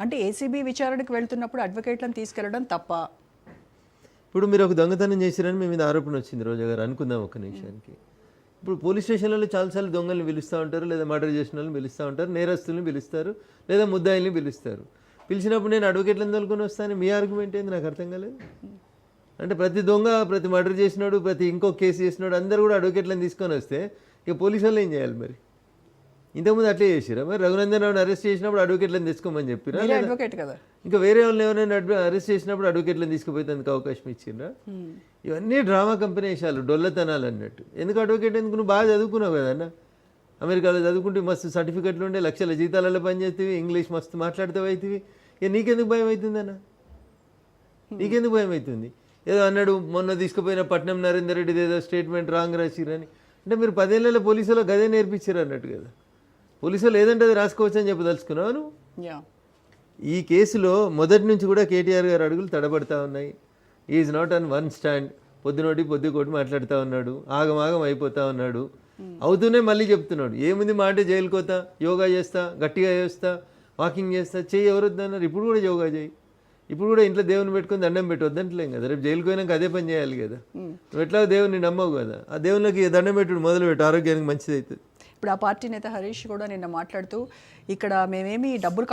అంటే ఏసీబీ విచారణకు వెళ్తున్నప్పుడు అడ్వకేట్లను తీసుకెళ్లడం తప్ప? ఇప్పుడు మీరు ఒక దొంగతనం చేసిరని మీ మీద ఆరోపణ వచ్చింది రోజా గారు, అనుకుందాం ఒక్క నిమిషానికి. ఇప్పుడు పోలీస్ స్టేషన్లలో చాలాసార్లు దొంగల్ని పిలుస్తూ ఉంటారు, లేదా మర్డర్ చేసిన వాళ్ళని పిలుస్తూ ఉంటారు, నేరస్తుల్ని పిలుస్తారు, లేదా ముద్దాయిల్ని పిలుస్తారు. పిలిచినప్పుడు నేను అడ్వకేట్లను తోలుకొని వస్తాను, మీ ఆర్గ్యుమెంట్ ఏంది నాకు అర్థం కాలేదు. అంటే ప్రతి దొంగ, ప్రతి మర్డర్ చేసినాడు, ప్రతి ఇంకో కేసు చేసినాడు అందరూ కూడా అడ్వకేట్లను తీసుకొని వస్తే ఇక పోలీసు వాళ్ళు ఏం చేయాలి మరి? ఇంతకుముందు అట్లే చేసిరా మరి? రఘునందన్ రావుని అరెస్ట్ చేసినప్పుడు అడ్వకేట్లను తెచ్చుకోమని చెప్పిరా? అడ్వకేట్ కదా. ఇంకా వేరే వాళ్ళని ఎవరైనా అరెస్ట్ చేసినప్పుడు అడ్వకేట్లను తీసుకుపోయేందుకు అవకాశం ఇచ్చిండ్రా? ఇవన్నీ డ్రామా కంపెనీ వేసాలు, డొల్లతనాలు అన్నట్టు. ఎందుకు అడ్వకేట్ ఎందుకు? నువ్వు బాగా చదువుకున్నావు కదన్నా, అమెరికాలో చదువుకుంటే మస్తు సర్టిఫికెట్లు ఉండే, లక్షల జీతాలలో పనిచేస్తేవి, ఇంగ్లీష్ మస్తు మాట్లాడుతావు అవుతుంది. ఇక నీకెందుకు భయం అవుతుందన్న? నీకెందుకు భయం అవుతుంది? ఏదో అన్నాడు మొన్న తీసుకుపోయిన పట్నం నరేందర్ రెడ్డిది ఏదో స్టేట్మెంట్ రాంగ్ రాసిరని. అంటే మీరు 10 ఏళ్ళలో పోలీసులో గదే నేర్పించారు అన్నట్టు కదా. పోలీసులు ఏదంటే అది రాసుకోవచ్చు అని చెప్పదలుచుకున్నావు నువ్వు. ఈ కేసులో మొదటి నుంచి కూడా కేటీఆర్ గారు అడుగులు తడబడతా ఉన్నాయి. Is not on one stand. పొద్దునోటి పొద్దుకోటి మాట్లాడుతూ ఉన్నాడు, ఆగమాగం అయిపోతా ఉన్నాడు. అవుతూనే మళ్ళీ చెప్తున్నాడు, ఏముంది మా అంటే జైలుకోతా, యోగా చేస్తా, గట్టిగా చేస్తా, వాకింగ్ చేస్తా. చెయ్యి ఎవరొద్దన్నారు? ఇప్పుడు కూడా యోగా చేయి, ఇప్పుడు కూడా ఇంట్లో దేవుని పెట్టుకొని దండం పెట్టొద్దంటలేం కదా. రేపు జైలుకి పోయినాక అదే పని చేయాలి కదా. నువ్వు ఎట్లా దేవుని నమ్మవు కదా, ఆ దేవునికి దండం పెట్టుడు మొదలుపెట్టు, ఆరోగ్యానికి మంచిది అవుతుంది. ఇప్పుడు ఆ పార్టీ నేత హరీష్ కూడా నిన్న మాట్లాడుతూ ఇక్కడ మేమేమి డబ్బులు